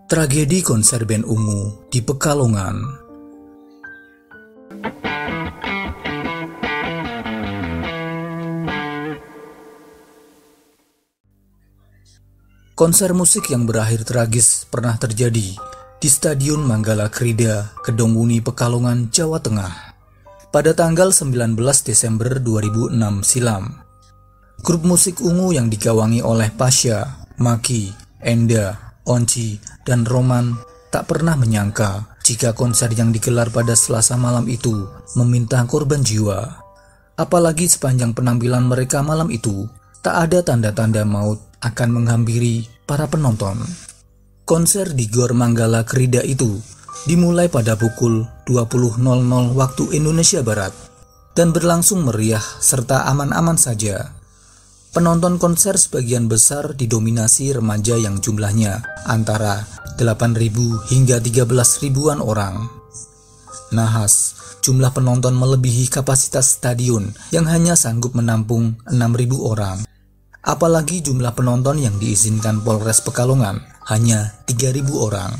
Tragedi konser band Ungu di Pekalongan. Konser musik yang berakhir tragis pernah terjadi di Stadion Manggala Krida, Kedongwuni, Pekalongan, Jawa Tengah pada tanggal 19 Desember 2006 silam. Grup musik Ungu yang digawangi oleh Pasha, Maki, Enda, Onci, dan Roman tak pernah menyangka jika konser yang digelar pada Selasa malam itu meminta korban jiwa. Apalagi sepanjang penampilan mereka malam itu tak ada tanda-tanda maut akan menghampiri para penonton. Konser di Gor Manggala Krida itu dimulai pada pukul 20.00 waktu Indonesia Barat dan berlangsung meriah serta aman-aman saja. Penonton konser sebagian besar didominasi remaja yang jumlahnya antara 8.000 hingga 13.000-an orang. Nahas, jumlah penonton melebihi kapasitas stadion yang hanya sanggup menampung 6.000 orang. Apalagi jumlah penonton yang diizinkan Polres Pekalongan hanya 3.000 orang.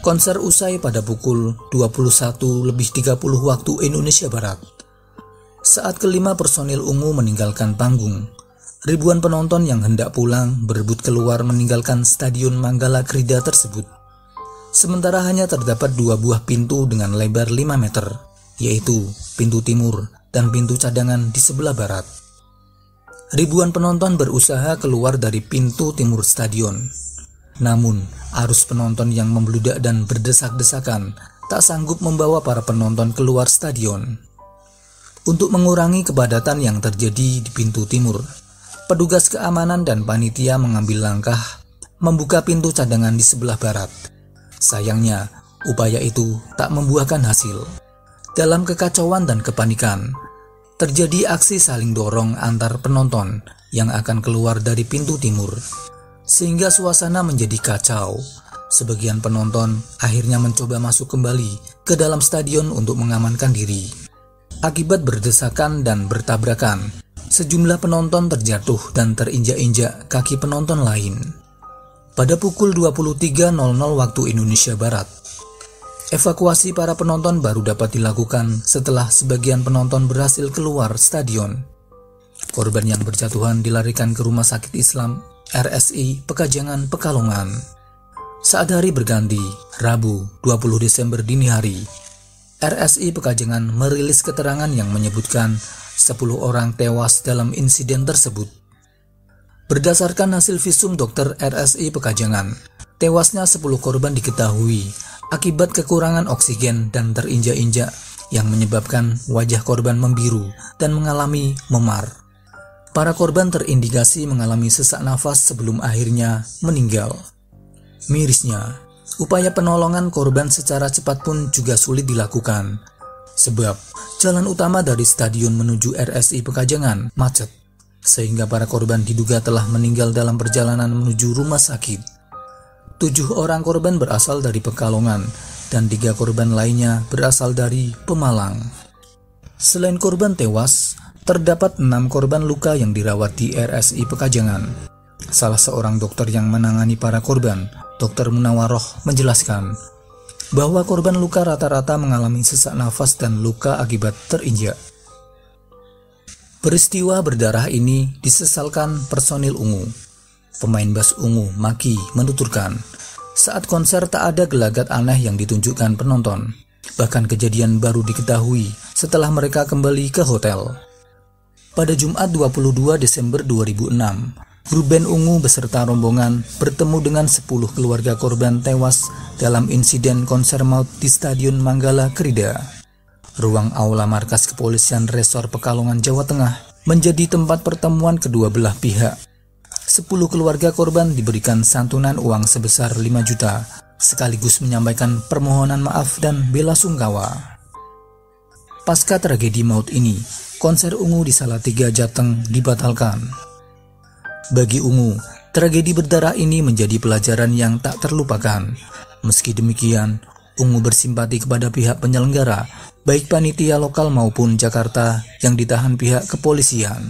Konser usai pada pukul 21.30 waktu Indonesia Barat. Saat kelima personil Ungu meninggalkan panggung, ribuan penonton yang hendak pulang berebut keluar meninggalkan Stadion Manggala Krida tersebut. Sementara hanya terdapat dua buah pintu dengan lebar 5 meter, yaitu pintu timur dan pintu cadangan di sebelah barat. Ribuan penonton berusaha keluar dari pintu timur stadion. Namun, arus penonton yang membludak dan berdesak-desakan tak sanggup membawa para penonton keluar stadion. Untuk mengurangi kepadatan yang terjadi di pintu timur, petugas keamanan dan panitia mengambil langkah membuka pintu cadangan di sebelah barat. Sayangnya, upaya itu tak membuahkan hasil. Dalam kekacauan dan kepanikan, terjadi aksi saling dorong antar penonton yang akan keluar dari pintu timur, sehingga suasana menjadi kacau. Sebagian penonton akhirnya mencoba masuk kembali ke dalam stadion untuk mengamankan diri. Akibat berdesakan dan bertabrakan, sejumlah penonton terjatuh dan terinjak-injak kaki penonton lain. Pada pukul 23.00 waktu Indonesia Barat, evakuasi para penonton baru dapat dilakukan setelah sebagian penonton berhasil keluar stadion. Korban yang berjatuhan dilarikan ke Rumah Sakit Islam RSI Pekajangan, Pekalongan. Saat hari berganti, Rabu 20 Desember dini hari, RSI Pekajangan merilis keterangan yang menyebutkan 10 orang tewas dalam insiden tersebut. Berdasarkan hasil visum dokter RSI Pekajangan, tewasnya 10 korban diketahui akibat kekurangan oksigen dan terinjak-injak yang menyebabkan wajah korban membiru dan mengalami memar. Para korban terindikasi mengalami sesak nafas sebelum akhirnya meninggal. Mirisnya, upaya penolongan korban secara cepat pun juga sulit dilakukan, sebab jalan utama dari stadion menuju RSI Pekajangan macet, sehingga para korban diduga telah meninggal dalam perjalanan menuju rumah sakit. 7 orang korban berasal dari Pekalongan dan 3 korban lainnya berasal dari Pemalang. Selain korban tewas, terdapat 6 korban luka yang dirawat di RSI Pekajangan. Salah seorang dokter yang menangani para korban, Dr. Munawaroh, menjelaskan bahwa korban luka rata-rata mengalami sesak nafas dan luka akibat terinjak. Peristiwa berdarah ini disesalkan personil Ungu. Pemain bass Ungu, Maki, menuturkan, saat konser tak ada gelagat aneh yang ditunjukkan penonton. Bahkan kejadian baru diketahui setelah mereka kembali ke hotel. Pada Jumat 22 Desember 2006, grup band Ungu beserta rombongan bertemu dengan 10 keluarga korban tewas dalam insiden konser maut di Stadion Manggala Krida. Ruang aula markas kepolisian Resor Pekalongan, Jawa Tengah menjadi tempat pertemuan kedua belah pihak. 10 keluarga korban diberikan santunan uang sebesar 5 juta, sekaligus menyampaikan permohonan maaf dan bela sungkawa. Pasca tragedi maut ini, konser Ungu di Salatiga, Jateng dibatalkan. Bagi Ungu, tragedi berdarah ini menjadi pelajaran yang tak terlupakan. Meski demikian, Ungu bersimpati kepada pihak penyelenggara, baik panitia lokal maupun Jakarta yang ditahan pihak kepolisian.